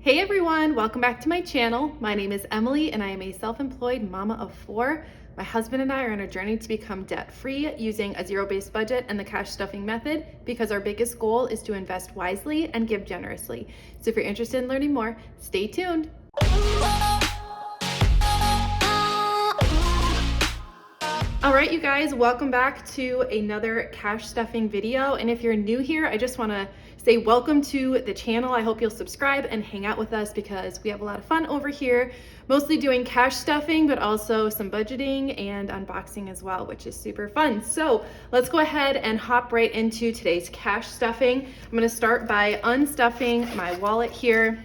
Hey everyone, welcome back to my channel. My name is Emily and I am a self-employed mama of 4. My husband and I are on a journey to become debt-free using a zero-based budget and the cash stuffing method because our biggest goal is to invest wisely and give generously. So if you're interested in learning more, stay tuned. All right, you guys, welcome back to another cash stuffing video. And if you're new here, I just want to say welcome to the channel. I hope you'll subscribe and hang out with us because we have a lot of fun over here, mostly doing cash stuffing, but also some budgeting and unboxing as well, which is super fun. So let's go ahead and hop right into today's cash stuffing. I'm going to start by unstuffing my wallet here.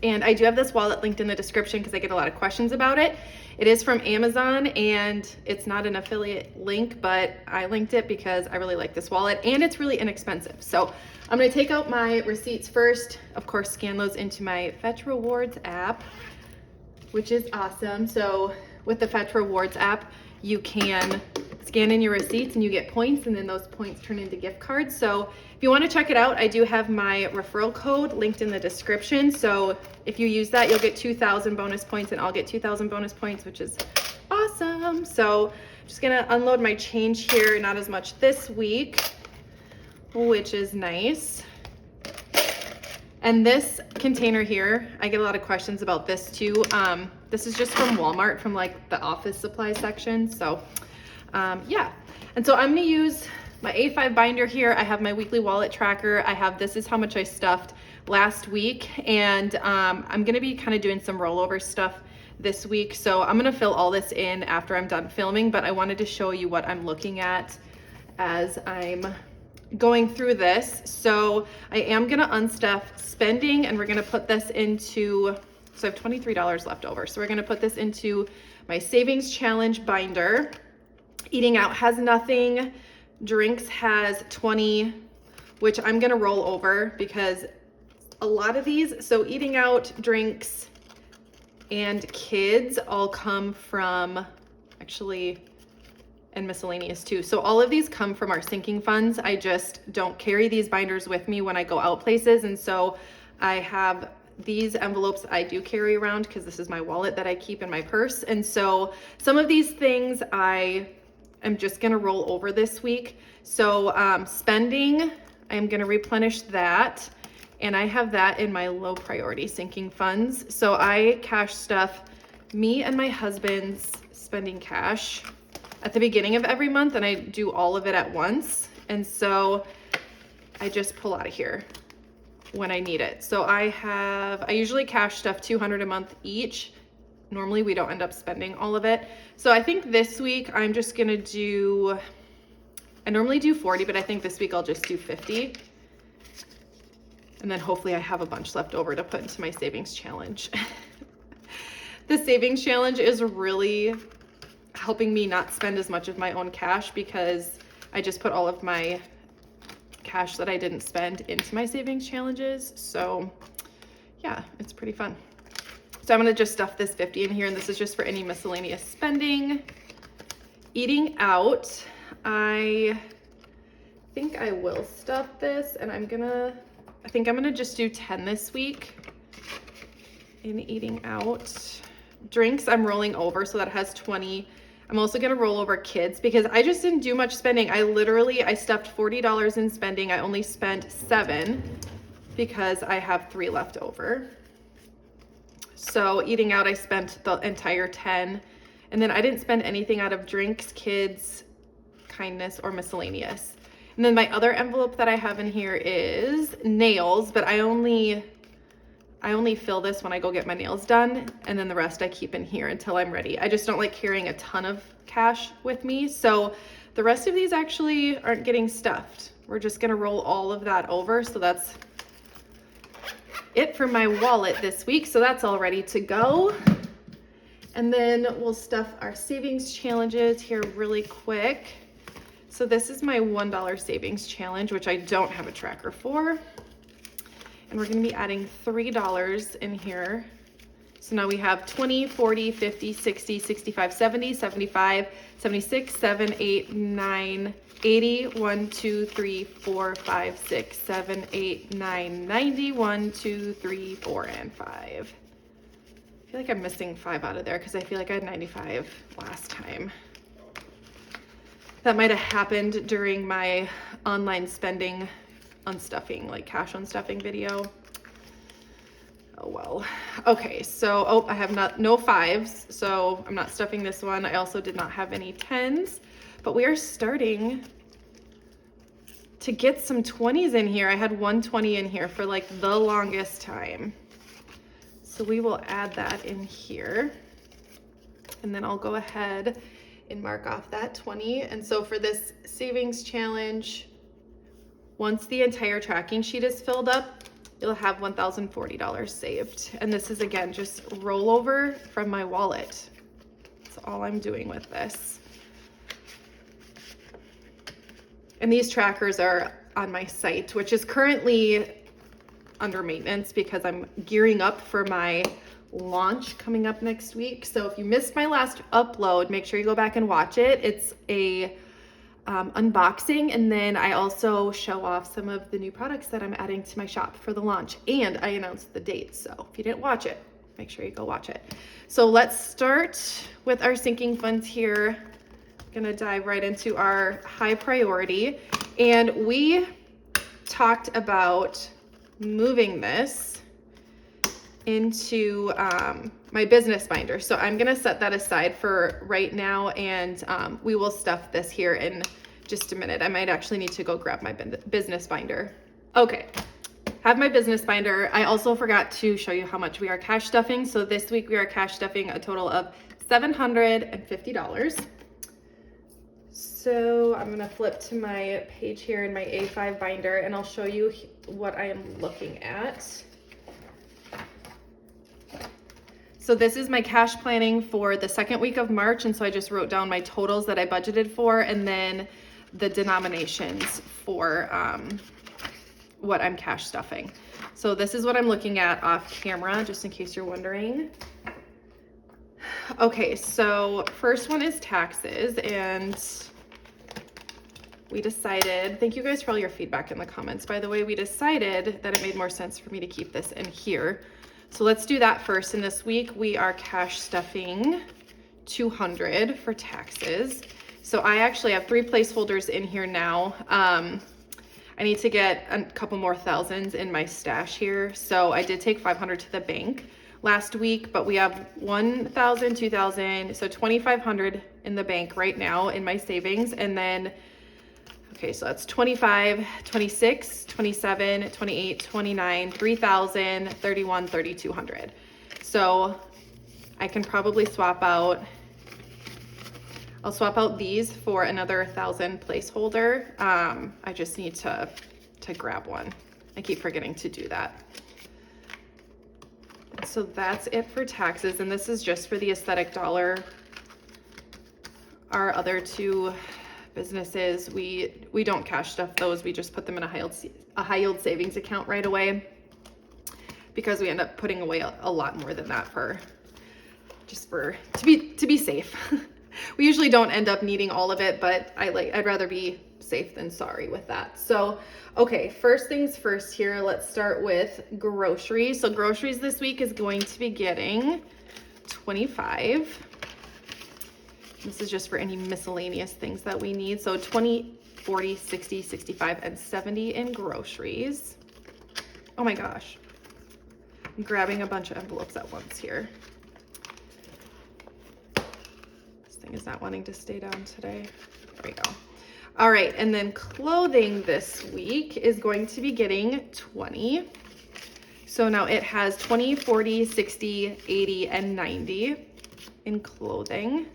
And I do have this wallet linked in the description because I get a lot of questions about it. It is from Amazon and it's not an affiliate link, but I linked it because I really like this wallet and it's really inexpensive. So I'm gonna take out my receipts first, of course, scan those into my Fetch Rewards app, which is awesome. So with the Fetch Rewards app, you can scan in your receipts and you get points, and then those points turn into gift cards. So if you want to check it out, I do have my referral code linked in the description. So if you use that, you'll get 2,000 bonus points and I'll get 2,000 bonus points, which is awesome. So I'm just gonna unload my change here, not as much this week, which is nice. And this container here, I get a lot of questions about this too. This is just from Walmart, from like the office supply section. So yeah, and so I'm gonna use my A5 binder here. I have my weekly wallet tracker. I have this is how much I stuffed last week, and I'm gonna be kind of doing some rollover stuff this week. So I'm gonna fill all this in after I'm done filming, but I wanted to show you what I'm looking at as I'm going through this. So I am gonna unstuff spending, and we're gonna put this into, so I have $23 left over. So we're gonna put this into my savings challenge binder. Eating out has nothing. Drinks has 20, which I'm gonna roll over because a lot of these, so eating out, drinks, and kids all come from, actually, and miscellaneous too. So all of these come from our sinking funds. I just don't carry these binders with me when I go out places. And so I have these envelopes I do carry around because this is my wallet that I keep in my purse. And so some of these things I'm just gonna roll over this week. So spending, I'm gonna replenish that. And I have that in my low priority sinking funds. So I cash stuff me and my husband's spending cash at the beginning of every month, and I do all of it at once. And so I just pull out of here when I need it. So I usually cash stuff $200 a month each. Normally we don't end up spending all of it. So I think this week I'm just gonna do, I normally do 40, but I think this week I'll just do 50. And then hopefully I have a bunch left over to put into my savings challenge. The savings challenge is really helping me not spend as much of my own cash because I just put all of my cash that I didn't spend into my savings challenges. So yeah, it's pretty fun. So I'm gonna just stuff this 50 in here, and this is just for any miscellaneous spending. Eating out, I think I will stuff this, and I think I'm gonna just do 10 this week in eating out. Drinks, I'm rolling over, so that has 20. I'm also gonna roll over kids because I just didn't do much spending. I stuffed $40 in spending. I only spent 7 because I have 3 left over. So eating out, I spent the entire 10. And then I didn't spend anything out of drinks, kids, kindness, or miscellaneous. And then my other envelope that I have in here is nails, but I only fill this when I go get my nails done, and then the rest I keep in here until I'm ready. I just don't like carrying a ton of cash with me. So the rest of these actually aren't getting stuffed. We're just gonna roll all of that over. So that's it for my wallet this week. So that's all ready to go. And then we'll stuff our savings challenges here really quick. So this is my $1 savings challenge, which I don't have a tracker for. And we're gonna be adding $3 in here. So now we have 20, 40, 50, 60, 65, 70, 75, 76, 7, 8, 9, 80, 1, 2, 3, 4, 5, 6, 7, 8, 9, 90, 1, 2, 3, 4, and 5. I feel like I'm missing 5 out of there because I feel like I had 95 last time. That might have happened during my online spending unstuffing, like cash unstuffing video. Oh well. Okay, so I have no 5s, so I'm not stuffing this one. I also did not have any 10s, but we are starting to get some 20s in here. I had 120 in here for like the longest time. So we will add that in here. And then I'll go ahead and mark off that 20. And so for this savings challenge, once the entire tracking sheet is filled up, you'll have $1,040 saved. And this is, again, just rollover from my wallet. That's all I'm doing with this. And these trackers are on my site, which is currently under maintenance because I'm gearing up for my launch coming up next week. So if you missed my last upload, make sure you go back and watch it. It's a unboxing, and then I also show off some of the new products that I'm adding to my shop for the launch, and I announced the date. So if you didn't watch it, make sure you go watch it. So let's start with our sinking funds here. Gonna dive right into our high priority, and we talked about moving this into my business binder. So I'm gonna set that aside for right now, and we will stuff this here in just a minute. I might actually need to go grab my business binder. Okay, have my business binder. I also forgot to show you how much we are cash stuffing. So this week we are cash stuffing a total of $750. So I'm gonna flip to my page here in my A5 binder, and I'll show you what I am looking at. So this is my cash planning for the second week of March, and so I just wrote down my totals that I budgeted for, and then the denominations for what I'm cash stuffing. So this is what I'm looking at off camera, just in case you're wondering. Okay, so first one is taxes, and we decided, thank you guys for all your feedback in the comments, by the way, we decided that it made more sense for me to keep this in here. So let's do that first. And this week we are cash stuffing $200 for taxes. So I actually have 3 placeholders in here now. I need to get a couple more thousands in my stash here. So I did take $500 to the bank last week, but we have 1,000, 2,000, so 2,500 in the bank right now in my savings. And then okay, so that's 25, 26, 27, 28, 29, 3,000, 31, 3,200. So I can probably swap out, I'll swap out these for another 1,000 placeholder. I just need to grab one. I keep forgetting to do that. So that's it for taxes, and this is just for the aesthetic dollar. Our other 2 businesses, we don't cash stuff those. We just put them in a high yield savings account right away, because we end up putting away a lot more than that to be safe. We usually don't end up needing all of it, but I'd rather be safe than sorry with that. So okay, first things first here, let's start with groceries. So groceries this week is going to be getting 25. This is just for any miscellaneous things that we need. So 20, 40, 60, 65, and 70 in groceries. Oh my gosh. I'm grabbing a bunch of envelopes at once here. This thing is not wanting to stay down today. There we go. All right, and then clothing this week is going to be getting 20. So now it has 20, 40, 60, 80, and 90 in clothing.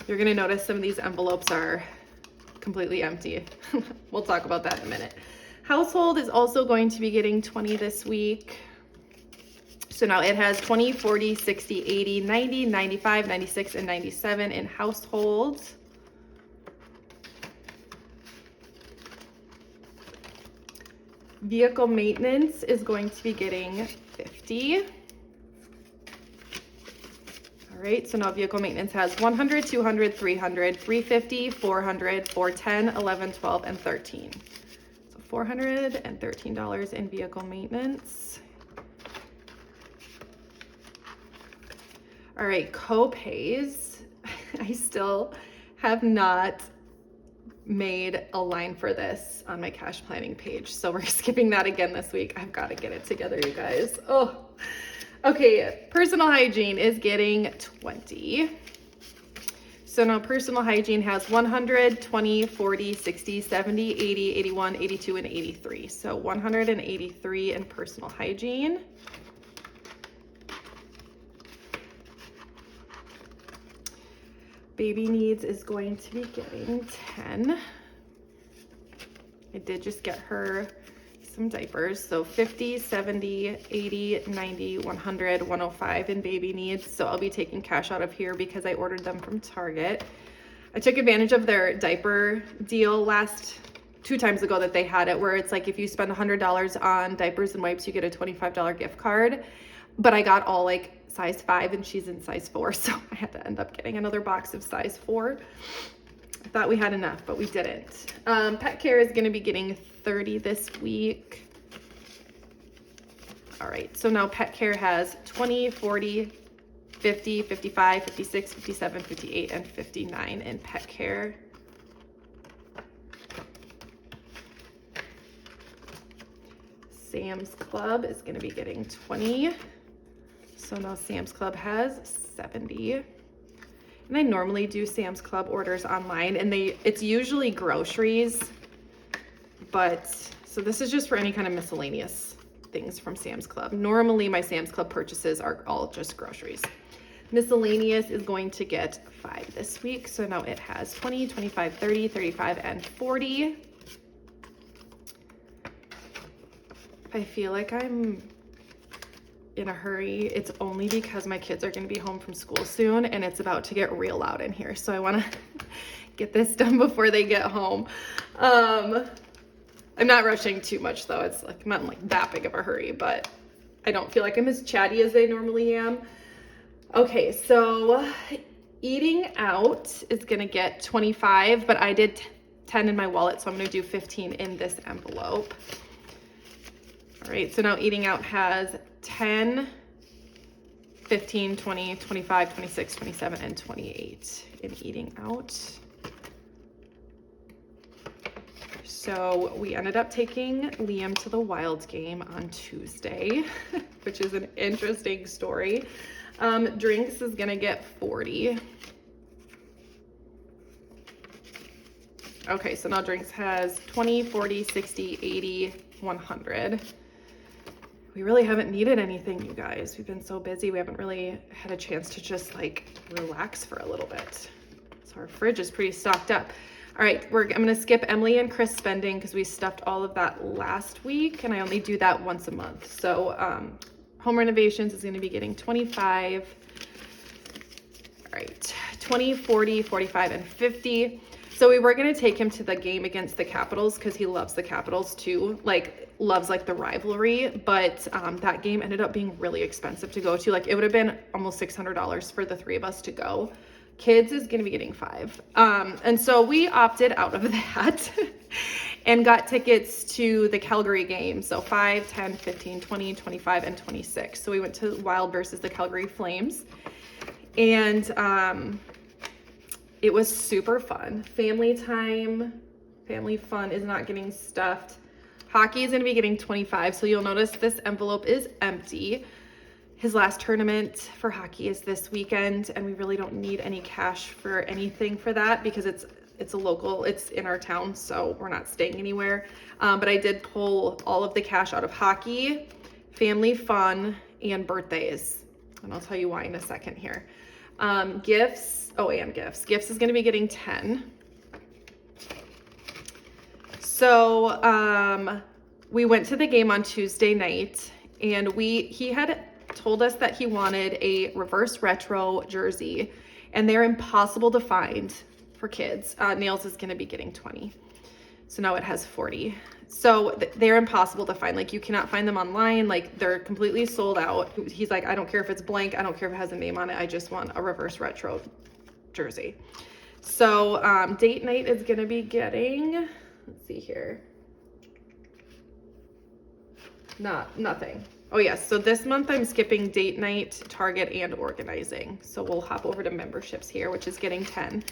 You're gonna notice some of these envelopes are completely empty. We'll talk about that in a minute. Household is also going to be getting 20 this week. So now it has 20, 40, 60, 80, 90, 95, 96, and 97 in households. Vehicle maintenance is going to be getting 50. All right, so now vehicle maintenance has 100, 200, 300, 350, 400, 410, 11, 12, and 13. So $413 in vehicle maintenance. All right, co-pays. I still have not made a line for this on my cash planning page, so we're skipping that again this week. I've got to get it together, you guys. Oh, okay. Personal hygiene is getting 20. So now personal hygiene has 100, 20, 40, 60, 70, 80, 81, 82, and 83. So 183 in personal hygiene. Baby needs is going to be getting 10. I did just get her some diapers. So 50, 70, 80, 90, 100, 105 in baby needs. So I'll be taking cash out of here because I ordered them from Target. I took advantage of their diaper deal two times ago that they had it, where it's like if you spend $100 on diapers and wipes, you get a $25 gift card. But I got all like size 5 and she's in size 4, so I had to end up getting another box of size 4. I thought we had enough, but we didn't. Pet care is going to be getting 30 this week. All right, so now pet care has 20, 40, 50, 55, 56, 57, 58, and 59 in pet care. Sam's Club is going to be getting 20. So now Sam's Club has 70. And I normally do Sam's Club orders online, and it's usually groceries, but so this is just for any kind of miscellaneous things from Sam's Club. Normally my Sam's Club purchases are all just groceries. Miscellaneous is going to get 5 this week. So now it has 20, 25, 30, 35, and 40. I feel like I'm in a hurry. It's only because my kids are going to be home from school soon and it's about to get real loud in here. So I want to get this done before they get home. I'm not rushing too much though. It's like, I'm not in like that big of a hurry, but I don't feel like I'm as chatty as I normally am. Okay, so eating out is going to get 25, but I did 10 in my wallet, so I'm going to do 15 in this envelope. All right, so now eating out has 10, 15, 20, 25, 26, 27, and 28 in eating out. So we ended up taking Liam to the Wild game on Tuesday, which is an interesting story. Drinks is gonna get 40. Okay, so now drinks has 20, 40, 60, 80, 100. We really haven't needed anything, you guys. We've been so busy. We haven't really had a chance to just like relax for a little bit. So our fridge is pretty stocked up. All right, I'm gonna skip Emily and Chris spending because we stuffed all of that last week and I only do that once a month. So home renovations is gonna be getting 25. All right, 20, 40, 45, and 50. So we were gonna take him to the game against the Capitals because he loves the Capitals too, loves like the rivalry, but that game ended up being really expensive to go to. Like it would have been almost $600 for the 3 of us to go. Kids is gonna be getting 5. And so we opted out of that and got tickets to the Calgary game. So 5, 10, 15, 20, 25, and 26. So we went to Wild versus the Calgary Flames. And it was super fun. Family time, family fun is not getting stuffed. Hockey is gonna be getting 25. So you'll notice this envelope is empty. His last tournament for hockey is this weekend and we really don't need any cash for anything for that because it's a local, it's in our town, so we're not staying anywhere. But I did pull all of the cash out of hockey, family fun, and birthdays. And I'll tell you why in a second here. Gifts, and gifts. Gifts is gonna be getting 10. So we went to the game on Tuesday night and he had told us that he wanted a reverse retro jersey and they're impossible to find for kids. Nails is gonna be getting 20. So now it has 40. So they're impossible to find. Like, you cannot find them online. Like, they're completely sold out. He's like, I don't care if it's blank. I don't care if it has a name on it. I just want a reverse retro jersey. So date night is going to be getting, let's see here. Nothing. Oh yes, so this month I'm skipping date night, Target, and organizing. So we'll hop over to memberships here, which is getting 10.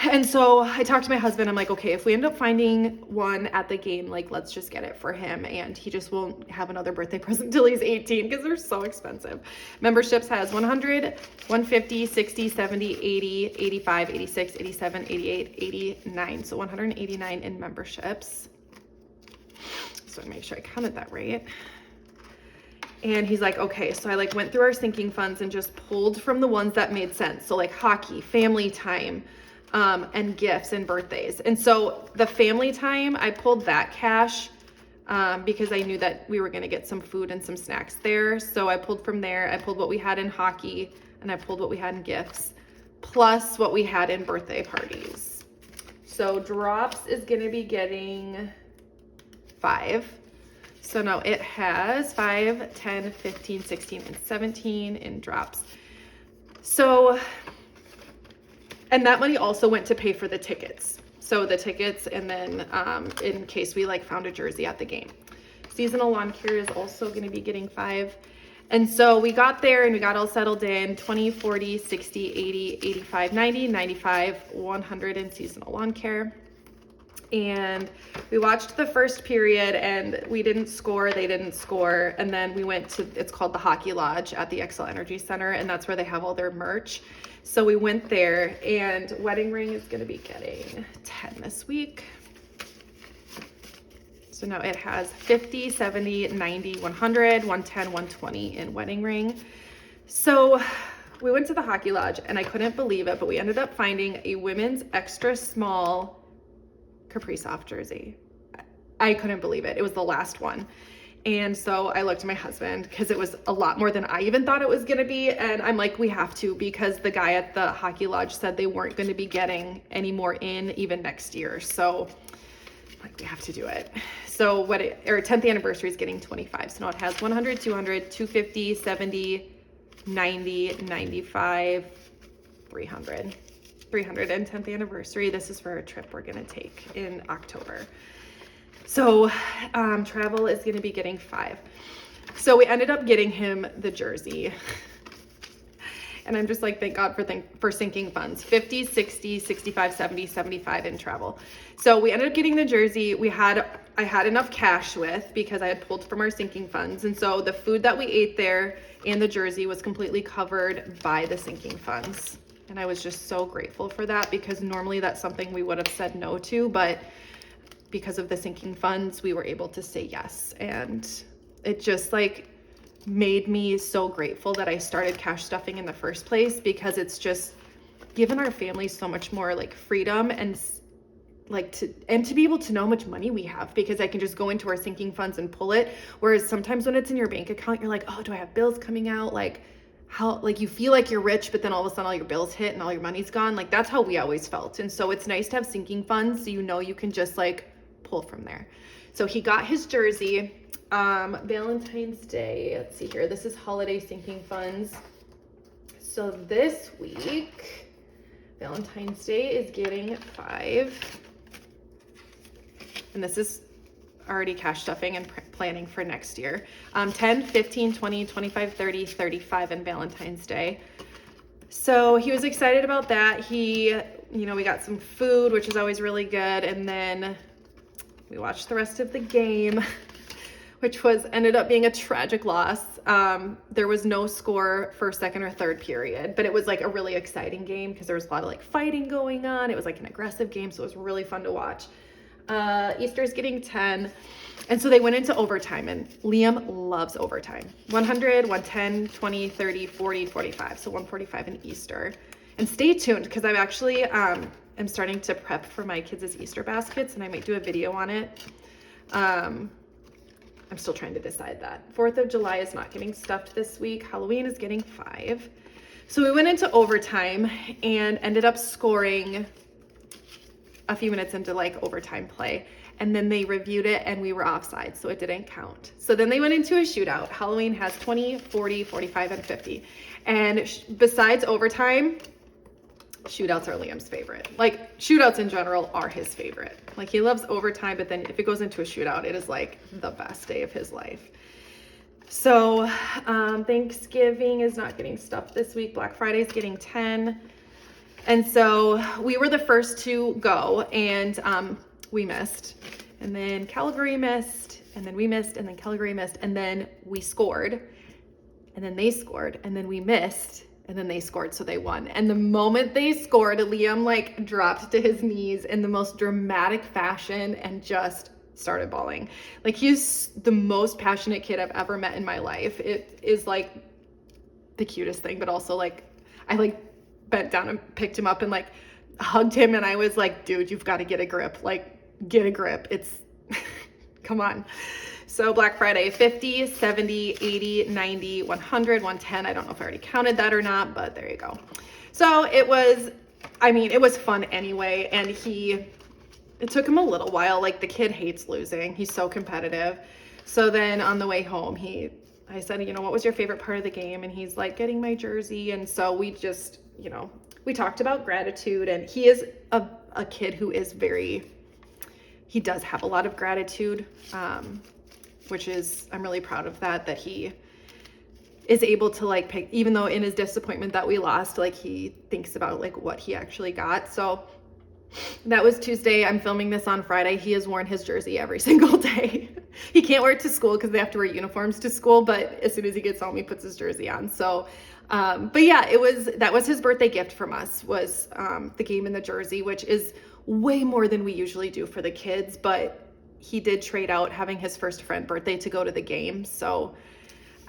And so I talked to my husband. I'm like, okay, if we end up finding one at the game, like, let's just get it for him. And he just won't have another birthday present till he's 18 because they're so expensive. Memberships has 100, 150, 60, 70, 80, 85, 86, 87, 88, 89. So 189 in memberships. So I make sure I counted that right. And he's like, okay, so I like went through our sinking funds and just pulled from the ones that made sense. So like hockey, family time, and gifts and birthdays. And so the family time, I pulled that cash because I knew that we were going to get some food and some snacks there. So I pulled from there. I pulled what we had in hockey, and I pulled what we had in gifts, plus what we had in birthday parties. So drops is going to be getting 5. So now it has 5, 10, 15, 16, and 17 in drops. So, and that money also went to pay for the tickets. So the tickets, and then in case we like found a jersey at the game. Seasonal lawn care is also going to be getting 5. And so we got there and we got all settled in. 20, 40, 60, 80, 85, 90, 95, 100 in seasonal lawn care. And we watched the first period and we didn't score, they didn't score. And then we went to, it's called the Hockey Lodge at the XL Energy Center, and that's where they have all their merch. So we went there, and wedding ring is going to be getting 10 this week. So now it has 50, 70, 90, 100, 110, 120 in wedding ring. So we went to the Hockey Lodge and I couldn't believe it, but we ended up finding a women's extra small Capri Soft jersey. I couldn't believe it. It was the last one. And so I looked at my husband because it was a lot more than I even thought it was going to be. And I'm like, we have to, because the guy at the Hockey Lodge said they weren't going to be getting any more in even next year. So like, we have to do it. So what it, or 10th anniversary is getting 25. So now it has 100, 200, 250, 70, 90, 95, 300. 310th anniversary. This is for a trip we're going to take in October. So travel is going to be getting 5. So we ended up getting him the jersey. And I'm just like, thank God for sinking funds. 50, 60, 65, 70, 75 in travel. So we ended up getting the jersey. I had enough cash with, because I had pulled from our sinking funds. And so the food that we ate there and the jersey was completely covered by the sinking funds. And I was just so grateful for that, because normally that's something we would have said no to, but because of the sinking funds, we were able to say yes. And it just like made me so grateful that I started cash stuffing in the first place, because it's just given our family so much more like freedom and like to be able to know how much money we have, because I can just go into our sinking funds and pull it. Whereas sometimes when it's in your bank account, you're like, oh, do I have bills coming out? Like, how, like, you feel like you're rich, but then all of a sudden all your bills hit and all your money's gone. Like, that's how we always felt. And so it's nice to have sinking funds, so you know you can just like pull from there. So he got his jersey. Valentine's Day, let's see here, this is holiday sinking funds. So this week Valentine's Day is getting 5, and this is already cash stuffing and planning for next year. 10, 15, 20, 25, 30, 35 in Valentine's Day. So he was excited about that. We got some food, which is always really good. And then we watched the rest of the game, which ended up being a tragic loss. There was no score for second or third period, but it was like a really exciting game because there was a lot of like fighting going on. It was like an aggressive game, so it was really fun to watch. Easter's getting 10. And so they went into overtime, and Liam loves overtime. 100, 110, 20, 30, 40, 45. So 145 in Easter. And stay tuned, because I'm actually am starting to prep for my kids' Easter baskets, and I might do a video on it. I'm still trying to decide that. 4th of July is not getting stuffed this week. Halloween is getting 5. So we went into overtime and ended up scoring a few minutes into like overtime play. and then they reviewed it and we were offside, so it didn't count. So then they went into a shootout. Halloween has 20, 40, 45, and 50. And besides overtime, shootouts are Liam's favorite. Like, shootouts in general are his favorite. Like, he loves overtime, but then if it goes into a shootout, it is like the best day of his life. So Thanksgiving is not getting stuff this week. Black Friday is getting 10. And so we were the first to go, and we missed. And then Calgary missed, and then we missed, and then Calgary missed, and then we scored, and then they scored, and then we missed, and then they scored, so they won. And the moment they scored, Liam like dropped to his knees in the most dramatic fashion and just started bawling. Like, he's the most passionate kid I've ever met in my life. It is like the cutest thing, but also like I like bent down and picked him up and like hugged him, and I was like, dude, you've got to get a grip. Like, get a grip. It's come on. So Black Friday, 50, 70, 80, 90, 100, 110. I don't know if I already counted that or not, but there you go. So it was, I mean, it was fun anyway. And it took him a little while. Like, the kid hates losing. He's so competitive. So then on the way home, I said, you know, what was your favorite part of the game? And he's like, getting my jersey. And so we just, you know, we talked about gratitude, and he is a kid who is he does have a lot of gratitude, which is, I'm really proud of that he is able to like pick, even though in his disappointment that we lost, like, he thinks about like what he actually got. So that was Tuesday. I'm filming this on Friday. He has worn his jersey every single day. He can't wear it to school because they have to wear uniforms to school, but as soon as he gets home, he puts his jersey on. So, but yeah, that was his birthday gift from us, was the game in the jersey, which is way more than we usually do for the kids, but he did trade out having his first friend birthday to go to the game. So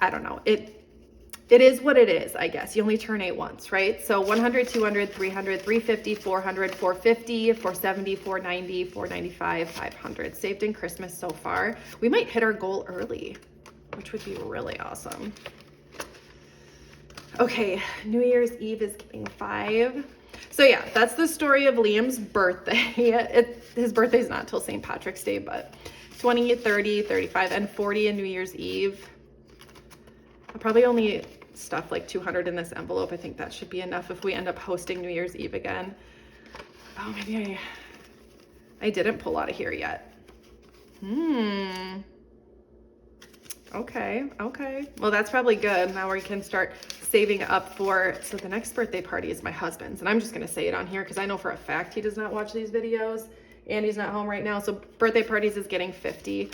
I don't know. It is what it is, I guess. You only turn 8 once, right? So 100, 200, 300, 350, 400, 450, 470, 490, 495, 500. Saved in Christmas so far. We might hit our goal early, which would be really awesome. Okay, New Year's Eve is getting 5. So yeah, that's the story of Liam's birthday. His birthday's not till St. Patrick's Day, but 20, 30, 35, and 40 in New Year's Eve. I'll probably only stuff like 200 in this envelope. I think that should be enough if we end up hosting New Year's Eve again. Oh, maybe I didn't pull out of here yet. Okay. Well, that's probably good. Now we can start saving up so the next birthday party is my husband's, and I'm just going to say it on here because I know for a fact he does not watch these videos, and he's not home right now. So birthday parties is getting 50.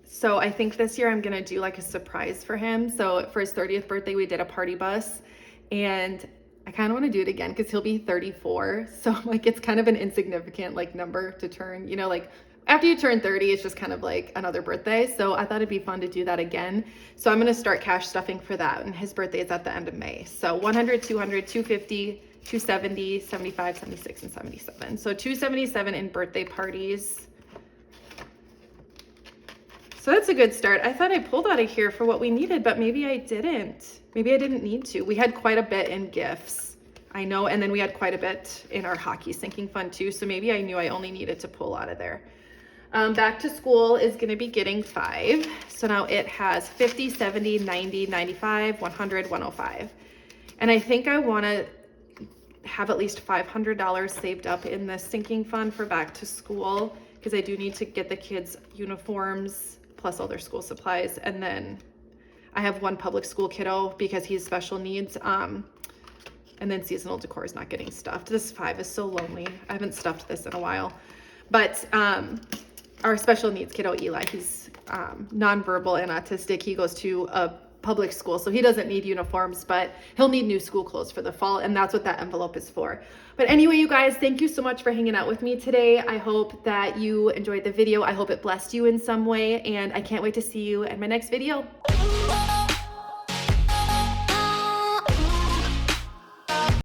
So I think this year I'm going to do like a surprise for him. So for his 30th birthday, we did a party bus, and I kind of want to do it again because he'll be 34. So like, it's kind of an insignificant like number to turn, you know, like after you turn 30, it's just kind of like another birthday. So I thought it'd be fun to do that again. So I'm going to start cash stuffing for that. And his birthday is at the end of May. So 100, 200, 250, 270, 75, 76, and 77. So 277 in birthday parties. So that's a good start. I thought I pulled out of here for what we needed, but maybe I didn't. Maybe I didn't need to. We had quite a bit in gifts, I know, and then we had quite a bit in our hockey sinking fund too, so maybe I knew I only needed to pull out of there. Back to school is going to be getting 5. So now it has 50, 70, 90, 95, 100, 105. And I think I want to have at least $500 saved up in the sinking fund for back to school, because I do need to get the kids uniforms plus all their school supplies. And then I have one public school kiddo because he's special needs. And then seasonal decor is not getting stuffed. This 5 is so lonely. I haven't stuffed this in a while. But our special needs kiddo, Eli, he's nonverbal and autistic. He goes to a public school, so he doesn't need uniforms, but he'll need new school clothes for the fall, and that's what that envelope is for. But anyway, you guys, thank you so much for hanging out with me today. I hope that you enjoyed the video. I hope it blessed you in some way, and I can't wait to see you in my next video.